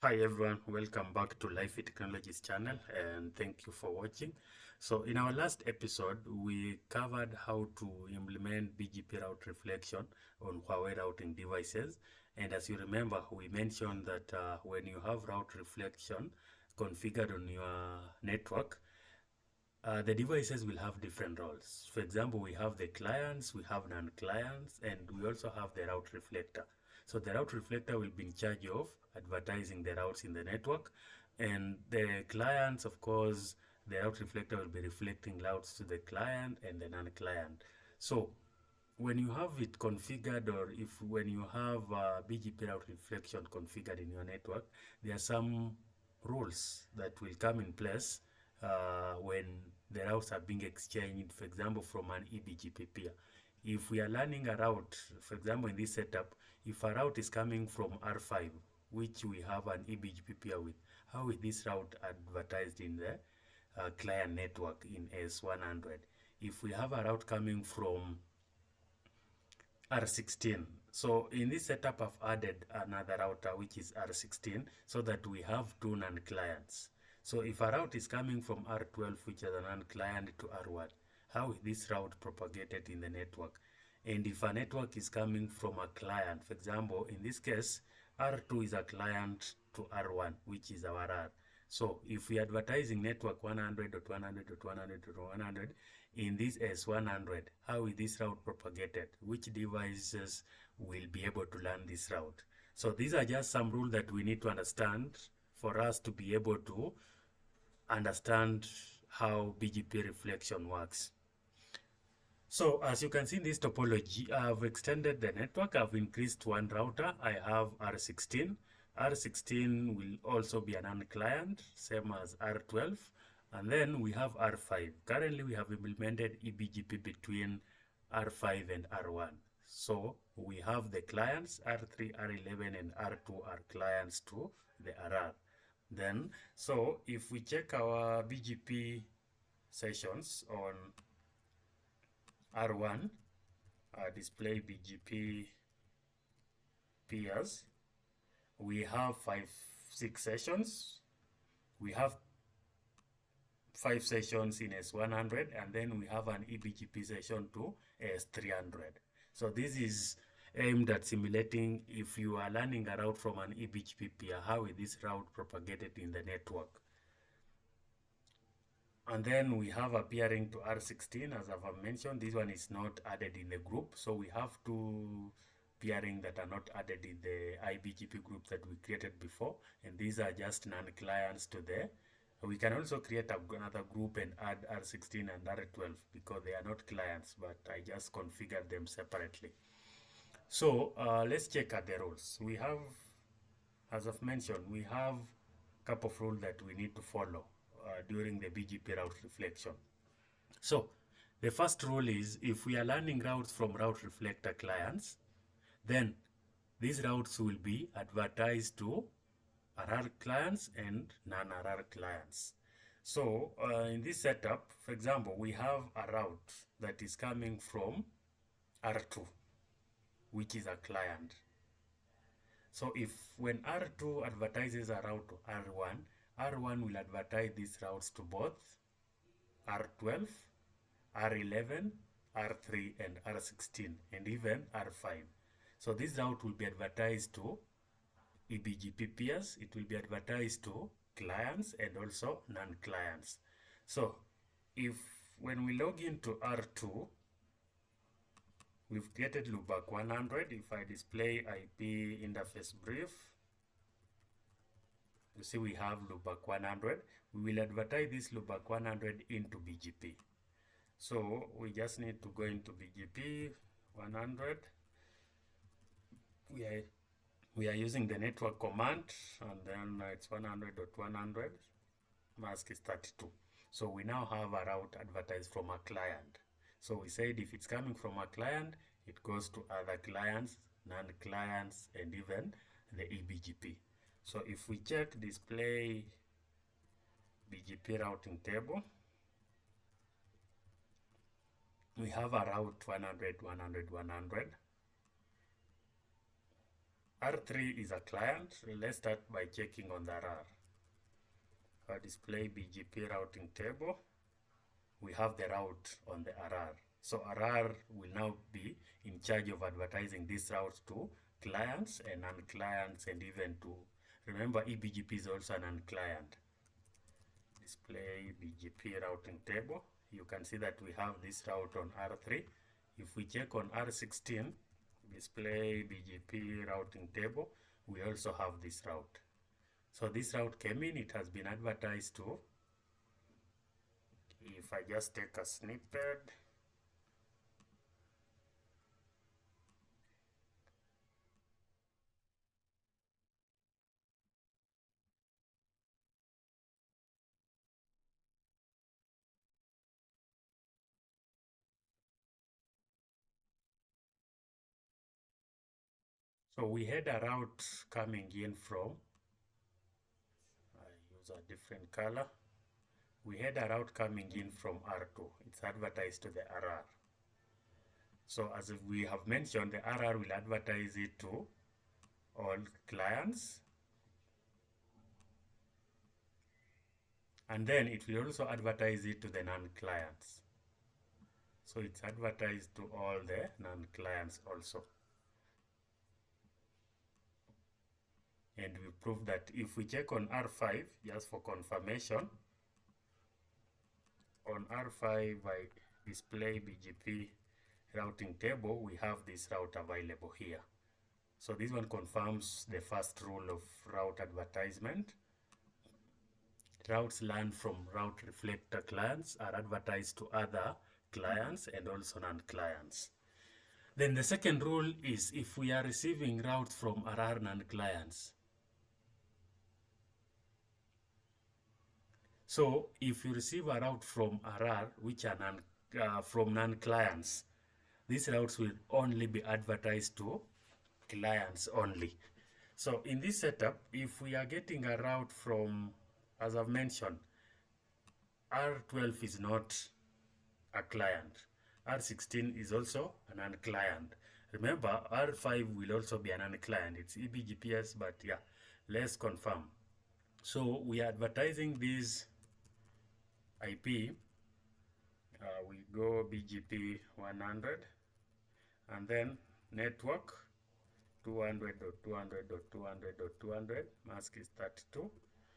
Hi everyone, welcome back to Life Technologies channel and thank you for watching. So in our last episode, we covered how to implement BGP route reflection on Huawei routing devices. And as you remember, we mentioned that when you have route reflection configured on your network, the devices will have different roles. For example, we have the clients, we have non-clients, and we also have the route reflector. So the route reflector will be in charge of advertising the routes in the network, and the clients, of course, the route reflector will be reflecting routes to the client and the non-client. So when you have it configured, or if when you have BGP route reflection configured in your network, there are some rules that will come in place when the routes are being exchanged, for example, from an EBGP peer. If we are learning a route, for example, in this setup, if a route is coming from R5, which we have an EBGP peer with, how is this route advertised in the client network in S100? If we have a route coming from R16. So in this setup, I've added another router, which is R16, so that we have two NAND clients. So if a route is coming from R12, which is a NAND client, to R1, how is this route propagated in the network? And if a network is coming from a client, for example, in this case, R2 is a client to R1, which is our R. So if we are advertising network 100.100.100.100 in this S100, how is this route propagated? Which devices will be able to learn this route? So these are just some rules that we need to understand for us to be able to understand how BGP reflection works. So as you can see in this topology, I've extended the network. I've increased one router. I have R16. R16 will also be an NAND client, same as R12. And then we have R5. Currently, we have implemented EBGP between R5 and R1. So we have the clients, R3, R11, and R2 are clients to the RR. Then, so if we check our BGP sessions on R1, display BGP peers, we have 6 sessions. We have 5 sessions in S100, and then we have an EBGP session to S300. So this is aimed at simulating if you are learning a route from an EBGP peer, how is this route propagated in the network. And then we have a peering to R16, as I've mentioned. This one is not added in the group, so we have two peering that are not added in the IBGP group that we created before, and these are just non-clients to the. We can also create another group and add R16 and R12 because they are not clients, but I just configured them separately. So let's check at the rules. We have, as I've mentioned, we have a couple of rules that we need to follow during the BGP route reflection. So the first rule is if we are learning routes from route reflector clients, then these routes will be advertised to RR clients and non-RR clients. So in this setup, for example, we have a route that is coming from R2, which is a client. So if when R2 advertises a route to R1, R1 will advertise these routes to both R12, R11, R3, and R16, and even R5. So this route will be advertised to EBGP peers, it will be advertised to clients and also non-clients. So if when we log into R2, we've created loopback 100. If I display IP interface brief, you see we have loopback 100. We will advertise this loopback 100 into BGP. So we just need to go into BGP 100. We are using the network command, and then it's 100.100, mask is 32. So we now have a route advertised from a client. So we said if it's coming from a client, it goes to other clients, non-clients, and even the EBGP. So if we check display BGP routing table, we have a route 100, 100, 100. R3 is a client. Let's start by checking on the RR. Display BGP routing table. We have the route on the RR. So RR will now be in charge of advertising this route to clients and non-clients, and even to, remember, EBGP is also a non-client. Display BGP routing table. You can see that we have this route on R3. If we check on R16, display BGP routing table, we also have this route. So this route came in, it has been advertised to, if I just take a snippet, so we had a route coming in from, I use a different color. We had a route coming in from R2. It's advertised to the RR. So as we have mentioned, the RR will advertise it to all clients. And then it will also advertise it to the non-clients. So it's advertised to all the non-clients also. And we prove that if we check on R5, just for confirmation, on R5 by display BGP routing table, we have this route available here. So this one confirms the first rule of route advertisement. Routes learned from Route Reflector clients are advertised to other clients and also non-clients. Then the second rule is if we are receiving routes from RR non-clients. So if you receive a route from RR which are from non-clients, these routes will only be advertised to clients only. So in this setup, if we are getting a route from, as I've mentioned, R12 is not a client. R16 is also a non-client. Remember, R5 will also be a non-client. It's EBGPS, but yeah, let's confirm. So we are advertising this IP. We go BGP 100, and then network 200.200.200.200, mask is 32.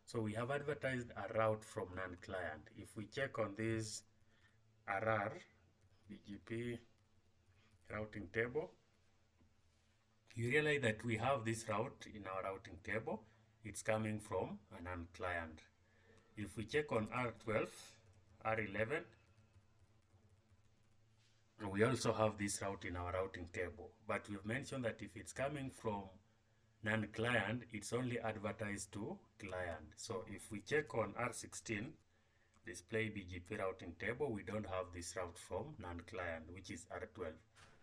So we have advertised a route from non-client. If we check on this RR BGP routing table, you realize that we have this route in our routing table. It's coming from a non-client. If we check on R12, R11, we also have this route in our routing table. But we've mentioned that if it's coming from non-client, it's only advertised to client. So if we check on R16, display BGP routing table, we don't have this route from non-client, which is R12.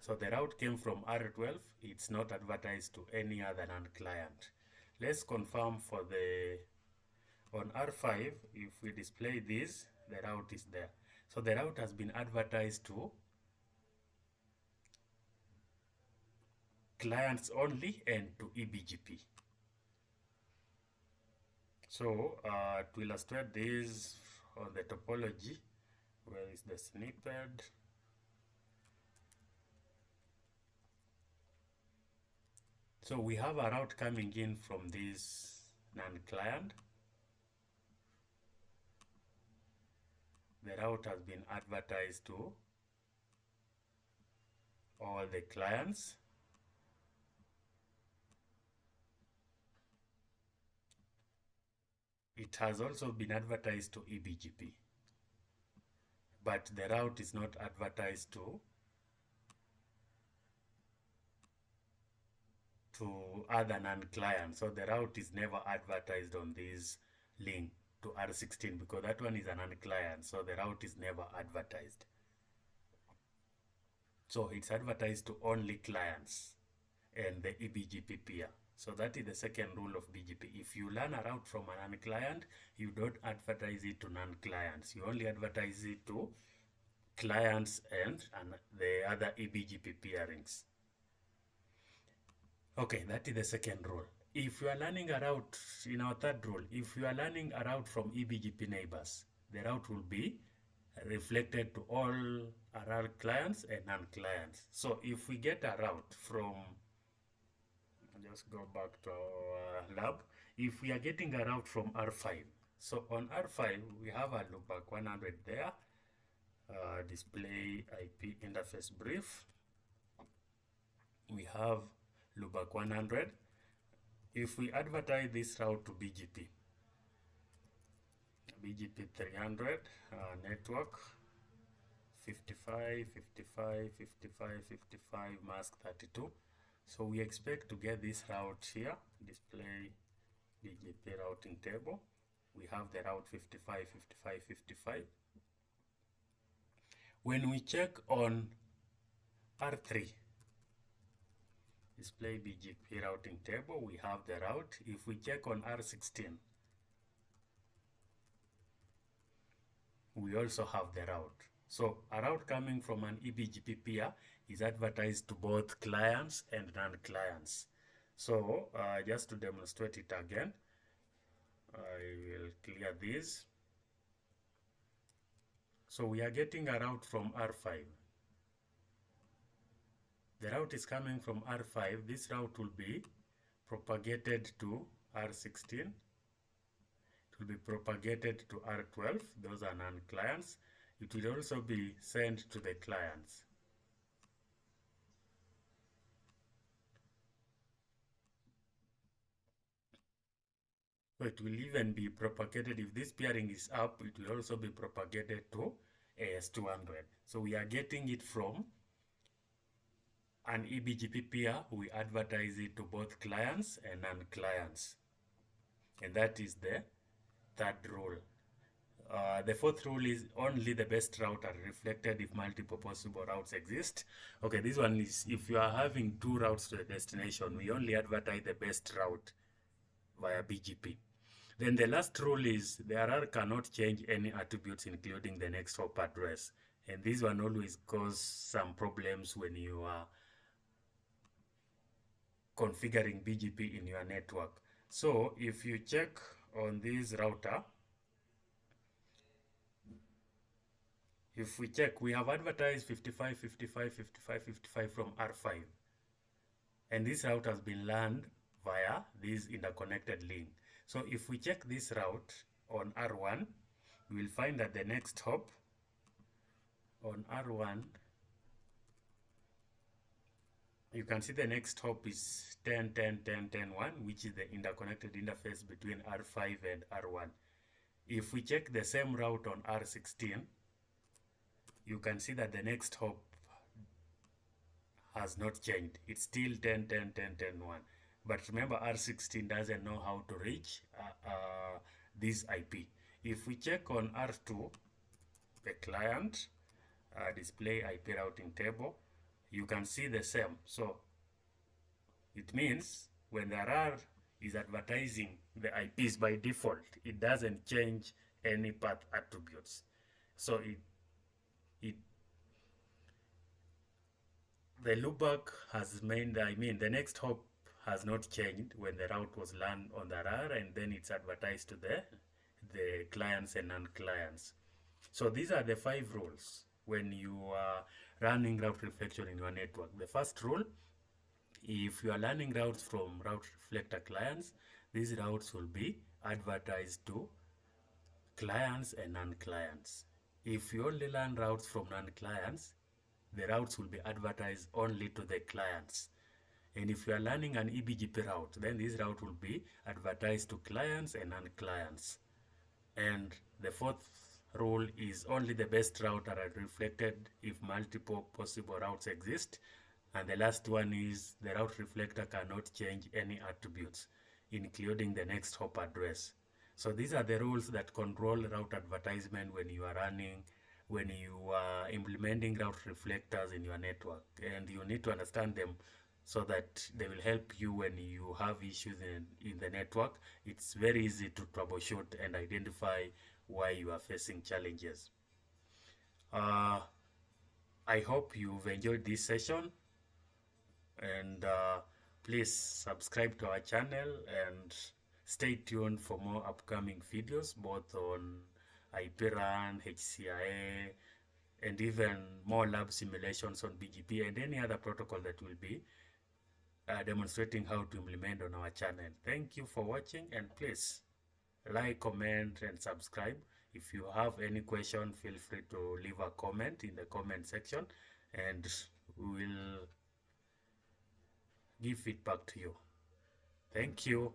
So the route came from R12. It's not advertised to any other non-client. Let's confirm for the, on R5, if we display this, the route is there. So the route has been advertised to clients only and to EBGP. So to illustrate this on the topology, where is the snippet? So we have a route coming in from this non-client. The route has been advertised to all the clients. It has also been advertised to EBGP, but the route is not advertised to other non-clients. So the route is never advertised on this link to R16 because that one is a non-client. So the route is never advertised. So it's advertised to only clients and the EBGP peer. So that is the second rule of BGP. If you learn a route from a non-client, you don't advertise it to non-clients. You only advertise it to clients and the other EBGP peerings. Okay, that is the second rule. If you are learning a route, in our third rule, if you are learning a route from EBGP neighbors, the route will be reflected to all RR clients and non-clients. So if we get a route from, I'll just go back to our lab. If we are getting a route from R5, so on R5, we have a loopback 100 there, display IP interface brief. We have loopback 100. If we advertise this route to BGP 300, network 55, 55, 55, 55, mask 32. So we expect to get this route here, display BGP routing table. We have the route 55, 55, 55. When we check on R3, display BGP routing table, we have the route. If we check on R16, we also have the route. So a route coming from an EBGP peer is advertised to both clients and non-clients. So just to demonstrate it again, I will clear this. So we are getting a route from R5. The route is coming from R5. This route will be propagated to R16. It will be propagated to R12. Those are non-clients. It will also be sent to the clients. So it will even be propagated, if this peering is up, it will also be propagated to AS200. So we are getting it from an EBGP peer. We advertise it to both clients and non-clients. And that is the third rule. The fourth rule is only the best route are reflected if multiple possible routes exist. Okay, this one is if you are having two routes to the destination, we only advertise the best route via BGP. Then the last rule is the RR cannot change any attributes including the next hop address. And this one always causes some problems when you are configuring BGP in your network. So if you check on this router, if we check, we have advertised 55, 55, 55, 55 from R5. And this route has been learned via this interconnected link. So if we check this route on R1, we will find that the next hop on R1, you can see the next hop is 10, 10, 10, 10, 1, which is the interconnected interface between R5 and R1. If we check the same route on R16, you can see that the next hop has not changed. It's still 10, 10, 10, 10, 1. But remember, R16 doesn't know how to reach this IP. If we check on R2, the client, display IP routing table, you can see the same. So it means when the RR is advertising the IPs by default, it doesn't change any path attributes. So the loopback has made, the next hop has not changed when the route was learned on the RR, and then it's advertised to the clients and non-clients. So these are the 5 rules when you are running route reflection in your network. The first rule, if you are learning routes from Route Reflector clients, these routes will be advertised to clients and non-clients. If you only learn routes from non-clients, the routes will be advertised only to the clients. And if you are learning an EBGP route, then this route will be advertised to clients and non-clients. And the fourth rule is only the best route are reflected if multiple possible routes exist. And the last one is the route reflector cannot change any attributes, including the next hop address. So these are the rules that control route advertisement when you are running, when you are implementing route reflectors in your network. And you need to understand them so that they will help you when you have issues in the network. It's very easy to troubleshoot and identify why you are facing challenges. I hope you've enjoyed this session, and Please subscribe to our channel and stay tuned for more upcoming videos, both on IP-RAN, HCIA, and even more lab simulations on BGP and any other protocol that will be demonstrating how to implement on our channel. Thank you for watching, and please like, comment, and subscribe. If you have any question, feel free to leave a comment in the comment section, and we will give feedback to you. Thank you.